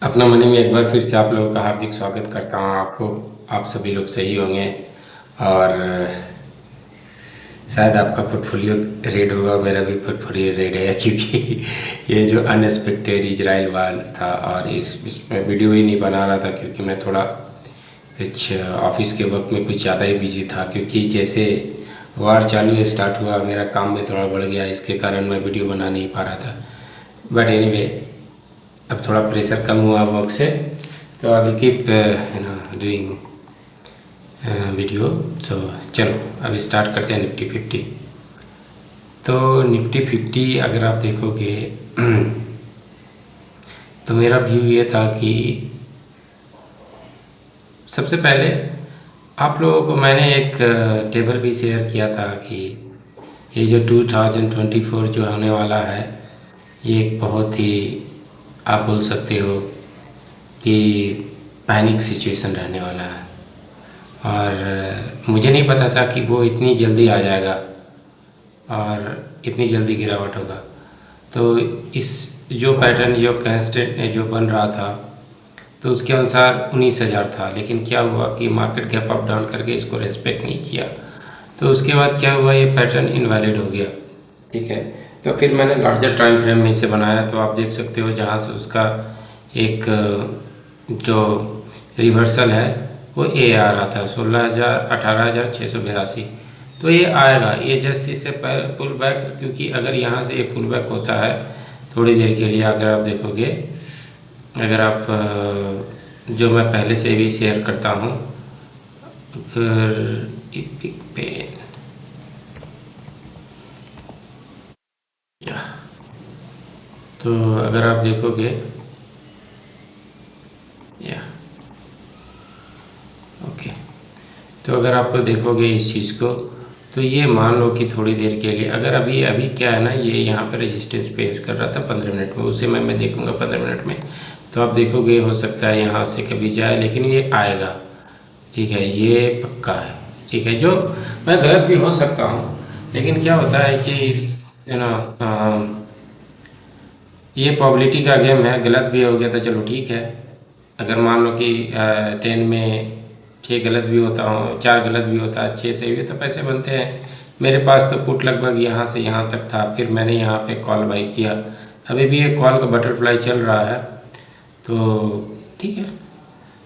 अपना मनी में एक बार फिर से आप लोगों का हार्दिक स्वागत करता हूँ। आपको आप सभी लोग सही होंगे और शायद आपका पोर्टफोलियो रेड होगा। मेरा भी पोर्टफोलियो रेड है क्योंकि ये जो अनएक्सपेक्टेड इजराइल वार था और इसमें वीडियो ही नहीं बना रहा था क्योंकि मैं थोड़ा कुछ ऑफिस के वक्त में कुछ ज़्यादा ही बिजी था। क्योंकि जैसे वार चालू स्टार्ट हुआ मेरा काम भी थोड़ा बढ़ गया, इसके कारण मैं वीडियो बना नहीं पा रहा था। बट एनीवे अब थोड़ा प्रेशर कम हुआ वर्क से, तो I will keep doing video. So चलो अब स्टार्ट करते हैं निफ्टी 50। तो निफ्टी 50 अगर आप देखोगे तो मेरा व्यू ये था कि सबसे पहले आप लोगों को मैंने एक टेबल भी शेयर किया था कि ये जो 2024 जो होने वाला है ये एक बहुत ही, आप बोल सकते हो कि पैनिक सिचुएशन रहने वाला है। और मुझे नहीं पता था कि वो इतनी जल्दी आ जाएगा और इतनी जल्दी गिरावट होगा। तो इस जो पैटर्न जो कंस्टेंट जो बन रहा था तो उसके अनुसार 19,000 था, लेकिन क्या हुआ कि मार्केट गैप अप डाउन करके इसको रेस्पेक्ट नहीं किया। तो उसके बाद क्या हुआ, ये पैटर्न इनवैलिड हो गया। ठीक है, तो फिर मैंने लार्जर टाइम फ्रेम में इसे बनाया। तो आप देख सकते हो जहाँ से उसका एक जो रिवर्सल है वो ए आ रहा था 16,000 18,682। तो ये आएगा, ये जस्ट इससे पुल बैक, क्योंकि अगर यहाँ से ये पुल बैक होता है थोड़ी देर के लिए, अगर आप देखोगे, अगर आप जो मैं पहले से भी शेयर करता हूँ, अगर पे या तो अगर आप देखोगे या ओके, तो अगर आप देखोगे इस चीज़ को, तो ये मान लो कि थोड़ी देर के लिए, अगर अभी अभी क्या है ना, ये यहाँ पर रेजिस्टेंस फेस कर रहा था 15 मिनट में, उसे मैं देखूंगा 15 मिनट में। तो आप देखोगे हो सकता है यहाँ से कभी जाए, लेकिन ये आएगा। ठीक है, ये पक्का है। ठीक है, जो मैं गलत भी हो सकता हूँ, लेकिन क्या होता है कि यू नो ये प्रोबेबिलिटी का गेम है। गलत भी हो गया तो चलो ठीक है। अगर मान लो कि 10 में 6 गलत भी होता हो, 4 गलत भी होता है, 6 सही भी, तो पैसे बनते हैं। मेरे पास तो पुट लगभग यहाँ से यहाँ तक था, फिर मैंने यहाँ पे कॉल बाई किया। अभी भी एक कॉल का बटरफ्लाई चल रहा है, तो ठीक है।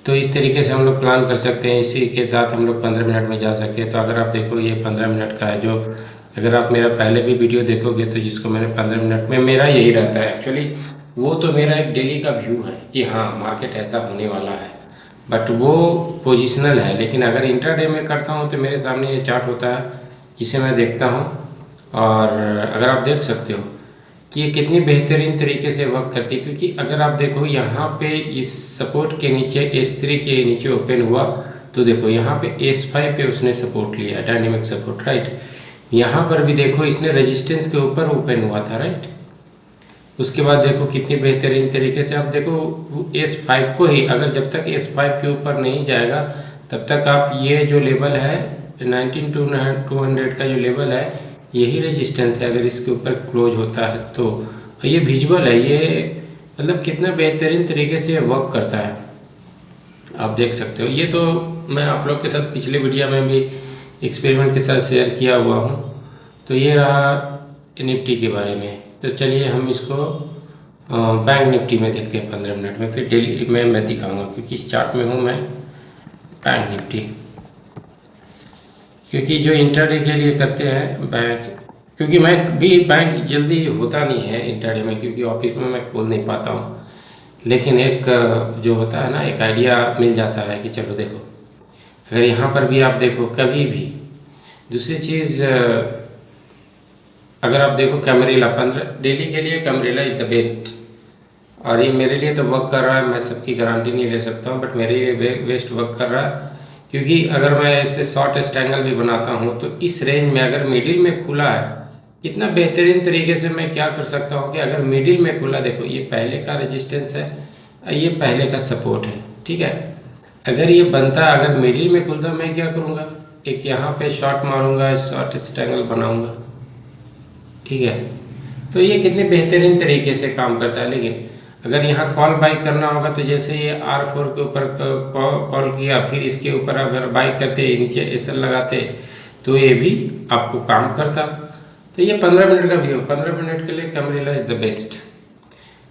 तो इस तरीके से हम लोग प्लान कर सकते हैं। इसी के साथ हम लोग 15 मिनट में जा सकते हैं। तो अगर आप देखो ये 15 मिनट का है, जो अगर आप मेरा पहले भी वीडियो देखोगे तो जिसको मैंने 15 मिनट में, मेरा यही रहता है एक्चुअली। वो तो मेरा एक डेली का व्यू है कि हाँ मार्केट ऐसा होने वाला है, बट वो पोजिशनल है। लेकिन अगर इंट्राडे में करता हूँ तो मेरे सामने ये चार्ट होता है जिसे मैं देखता हूँ, और अगर आप देख सकते हो कि ये कितनी बेहतरीन तरीके से वर्क करती है। क्योंकि अगर आप देखो यहाँ पे इस सपोर्ट के नीचे S3 के नीचे ओपन हुआ, तो देखो यहाँ पे S5 पे उसने सपोर्ट लिया, डायनेमिक सपोर्ट, राइट। यहाँ पर भी देखो इसने रेजिस्टेंस के ऊपर ओपन हुआ था, राइट। उसके बाद देखो कितनी बेहतरीन तरीके से, आप देखो S5 को ही, अगर जब तक S5 के ऊपर नहीं जाएगा तब तक आप ये जो लेवल है 19,200 का जो लेवल है, यही रेजिस्टेंस है। अगर इसके ऊपर क्लोज होता है तो ये विजुअल है, ये मतलब कितना बेहतरीन तरीके से वर्क करता है, आप देख सकते हो। ये तो मैं आप लोग के साथ पिछले वीडियो में भी एक्सपेरिमेंट के साथ शेयर किया हुआ हूँ। तो ये रहा निफ्टी के बारे में। तो चलिए हम इसको बैंक निफ्टी में देखते हैं 15 मिनट में, फिर डेली में मैं दिखाऊंगा, क्योंकि इस चार्ट में हूँ मैं बैंक निफ्टी। क्योंकि जो इंटरडे के लिए करते हैं बैंक, क्योंकि मैं भी बैंक जल्दी होता नहीं है इंटरडे में, क्योंकि ऑफिस में मैं खोल नहीं पाता हूँ। लेकिन एक जो होता है ना, एक आइडिया मिल जाता है कि चलो देखो, अगर यहाँ पर भी आप देखो कभी भी। दूसरी चीज़, अगर आप देखो कैमरेला 15 डेली के लिए, कैमरेला इज़ द बेस्ट। और ये मेरे लिए तो वर्क कर रहा है, मैं सबकी गारंटी नहीं ले सकता हूँ, बट मेरे लिए बेस्ट वर्क कर रहा है। क्योंकि अगर मैं ऐसे शॉर्ट स्टैंगल भी बनाता हूँ तो इस रेंज में अगर मिडिल में खुला है, इतना बेहतरीन तरीके से मैं क्या कर सकता हूँ कि अगर मिडिल में खुला, देखो ये पहले का रेजिस्टेंस है, ये पहले का सपोर्ट है, ठीक है। अगर ये बनता, अगर मिडिल में खुलता, मैं क्या करूँगा, एक यहाँ पे शॉर्ट मारूंगा, शॉर्ट स्टैंगल बनाऊंगा, ठीक है। तो ये कितने बेहतरीन तरीके से काम करता है। लेकिन अगर यहाँ कॉल बाई करना होगा तो जैसे ये R4 के ऊपर कॉल किया, फिर इसके ऊपर अगर बाई करते नीचे एसएल लगाते तो ये भी आपको काम करता। तो ये 15 मिनट का व्यू, 15 मिनट के लिए कैमरिला इज़ द बेस्ट।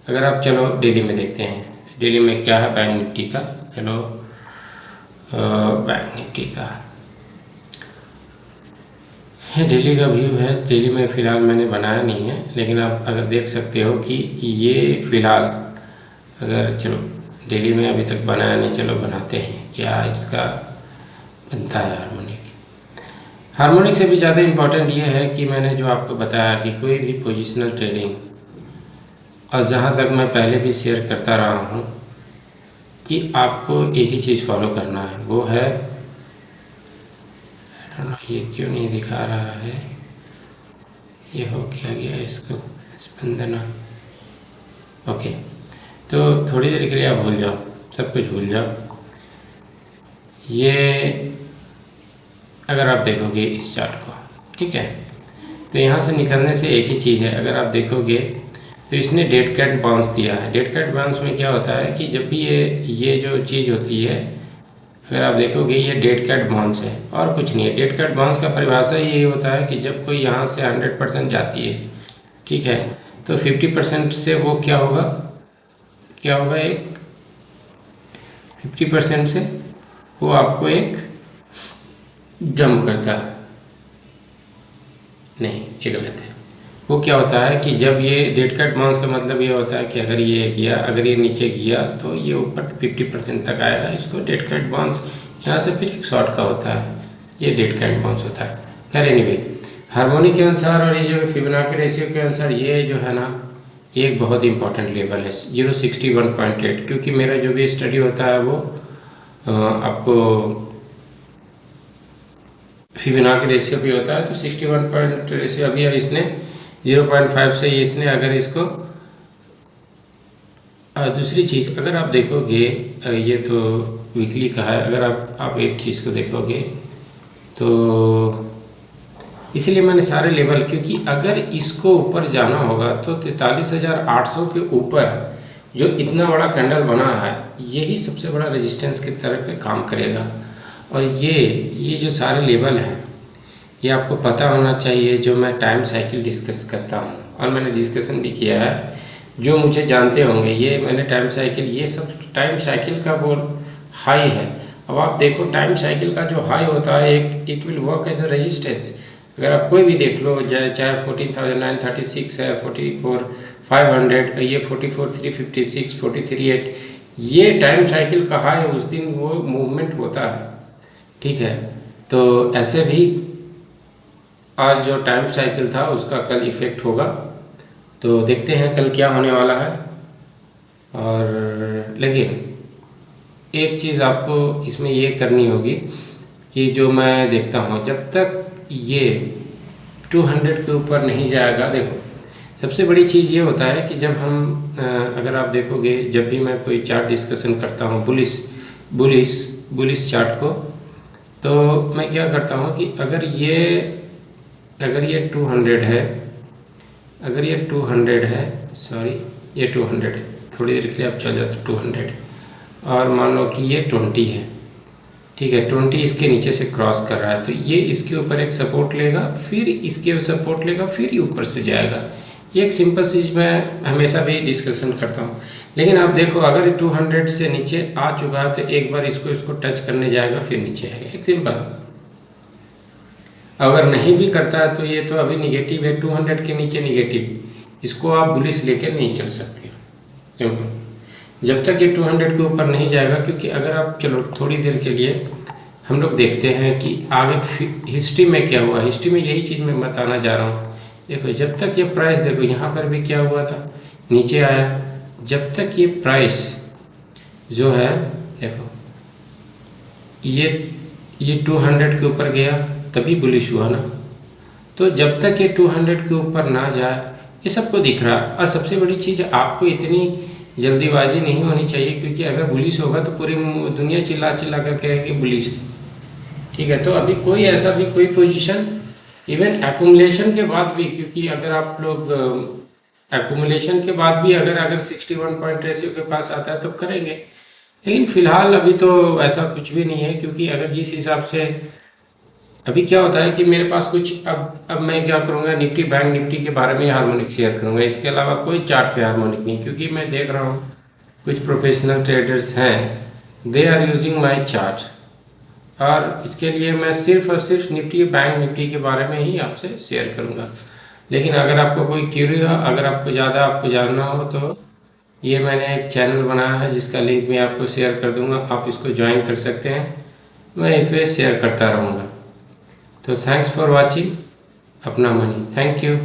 अगर आप चलो डेली में देखते हैं, डेली में क्या है बैंक निफ्टी का। हेलो, बैंक निफ्टी का डेली का व्यू है। डेली में फ़िलहाल मैंने बनाया नहीं है, लेकिन आप अगर देख सकते हो कि ये फ़िलहाल अगर चलो डेली में अभी तक बनाया नहीं, चलो बनाते हैं। क्या इसका बनता है हार्मोनिक। हार्मोनिक से भी ज़्यादा इम्पोर्टेंट ये है कि मैंने जो आपको बताया कि कोई भी पोजिशनल ट्रेडिंग, और जहाँ तक मैं पहले भी शेयर करता रहा हूँ कि आपको एक ही चीज़ फॉलो करना है, वो है, ये क्यों नहीं दिखा रहा है, ये हो क्या गया इसको, स्पंदना। ओके, तो थोड़ी देर के लिए आप भूल जाओ, सब कुछ भूल जाओ। ये अगर आप देखोगे इस चार्ट को, ठीक है, तो यहाँ से निकलने से एक ही चीज़ है। अगर आप देखोगे तो इसने डेड कैट बाउंस दिया है। डेड कैट बाउंस में क्या होता है कि जब भी ये जो चीज़ होती है, अगर आप देखोगे ये डेड कैट बाउंस है और कुछ नहीं है। डेड कैट बाउंस का परिभाषा यही होता है कि जब कोई यहाँ से 100% जाती है, ठीक है, तो 50% से वो क्या होगा, एक 50% से वो आपको एक जंप करता है, नहीं ये गलत है। वो क्या होता है कि जब ये डेड कैट बाउंस का मतलब ये होता है कि अगर ये नीचे गया तो ये ऊपर 50% तक आएगा, इसको डेड कैट बाउंस। यहाँ से फिर एक शॉर्ट का होता है, ये डेड कैट बाउंस होता है। खैर एनीवे, हार्मोनिक के अनुसार और ये जो फिबोनाची रेशियो के अनुसार ये जो है ना, ये एक बहुत ही इंपॉर्टेंट लेवल है 061.8, क्योंकि मेरा जो भी स्टडी होता है वो आपको फिबोनाची रेशियो भी होता है। तो 61 पॉइंट रेशियो अभी इसने 0.5 से इसने अगर इसको दूसरी चीज़ अगर आप देखोगे, ये तो वीकली का है, अगर आप एक चीज़ को देखोगे तो इसलिए मैंने सारे लेवल, क्योंकि अगर इसको ऊपर जाना होगा तो 43,800 के ऊपर जो इतना बड़ा कैंडल बना है, यही सबसे बड़ा रेजिस्टेंस की तरह पे काम करेगा। और ये जो सारे लेवल हैं ये आपको पता होना चाहिए। जो मैं टाइम साइकिल डिस्कस करता हूँ और मैंने डिस्कशन भी किया है, जो मुझे जानते होंगे, ये मैंने टाइम साइकिल, ये सब टाइम साइकिल का वो हाई है। अब आप देखो टाइम साइकिल का जो हाई होता है, एक it will work as a resistance. अगर आप कोई भी देख लो, चाहे 14,936 है, 44,500, ये 44,356, 43,800, ये टाइम साइकिल का हाई है, उस दिन वो मूवमेंट होता है, ठीक है। तो ऐसे भी आज जो टाइम साइकिल था उसका कल इफ़ेक्ट होगा, तो देखते हैं कल क्या होने वाला है। और लेकिन एक चीज़ आपको इसमें ये करनी होगी कि जो मैं देखता हूँ, जब तक ये 200 के ऊपर नहीं जाएगा, देखो सबसे बड़ी चीज़ ये होता है कि जब हम अगर आप देखोगे, जब भी मैं कोई चार्ट डिस्कशन करता हूँ बुलिश चार्ट को, तो मैं क्या करता हूँ कि अगर ये 200 है, अगर ये 200 है, सॉरी ये 200 है, थोड़ी देर के लिए आप चल जाते 200, और मान लो कि ये 20 है, ठीक है, 20 इसके नीचे से क्रॉस कर रहा है, तो ये इसके ऊपर एक सपोर्ट लेगा, फिर इसके सपोर्ट लेगा, फिर ये ऊपर से जाएगा। ये एक सिंपल चीज़ मैं हमेशा भी डिस्कशन करता हूँ। लेकिन आप देखो अगर 200 से नीचे आ चुका है तो एक बार इसको टच करने जाएगा, फिर नीचे आएगा, एक सिंपल। अगर नहीं भी करता है तो ये तो अभी निगेटिव है, 200 के नीचे निगेटिव, इसको आप बुलिश लेके नहीं चल सकते, सिंपल, जब तक ये 200 के ऊपर नहीं जाएगा। क्योंकि अगर आप चलो थोड़ी देर के लिए हम लोग देखते हैं कि आगे हिस्ट्री में क्या हुआ, हिस्ट्री में यही चीज़ मैं बताना जा रहा हूँ। देखो जब तक ये प्राइस, देखो यहाँ पर भी क्या हुआ था, नीचे आया, जब तक ये प्राइस जो है, देखो ये 200 के ऊपर गया तभी बुलिश हुआ ना। तो जब तक ये 200 के ऊपर ना जाए, ये सबको दिख रहा है। और सबसे बड़ी चीज़, आपको इतनी जल्दीबाजी नहीं होनी चाहिए, क्योंकि अगर बुलिश होगा तो पूरी दुनिया चिल्ला चिल्ला कर कहेगी बुलिश, ठीक है। तो अभी कोई ऐसा भी कोई पोजीशन, इवन एक्यूमुलेशन के बाद भी, क्योंकि अगर आप लोग एक्यूमुलेशन के बाद भी अगर 61 पॉइंट रेशियो के पास आता है तो करेंगे, लेकिन फ़िलहाल अभी तो ऐसा कुछ भी नहीं है, क्योंकि अगर जिस हिसाब से अभी क्या होता है कि मेरे पास कुछ अब मैं क्या करूँगा, निफ्टी बैंक निफ्टी के बारे में हार्मोनिक शेयर करूँगा, इसके अलावा कोई चार्ट पे हार्मोनिक नहीं, क्योंकि मैं देख रहा हूँ कुछ प्रोफेशनल ट्रेडर्स हैं, they are using my chart, और इसके लिए मैं सिर्फ और सिर्फ निफ्टी बैंक निफ्टी के बारे में ही आपसे शेयर करूँगा। लेकिन अगर आपको कोई क्यूरी हो, अगर आपको ज़्यादा आपको जानना हो, तो ये मैंने एक चैनल बनाया है जिसका लिंक मैं आपको शेयर कर दूँगा, आप इसको ज्वाइन कर सकते हैं, मैं इस पर शेयर करता रहूँगा। तो थैंक्स फॉर वॉचिंग अपना मनी, थैंक यू।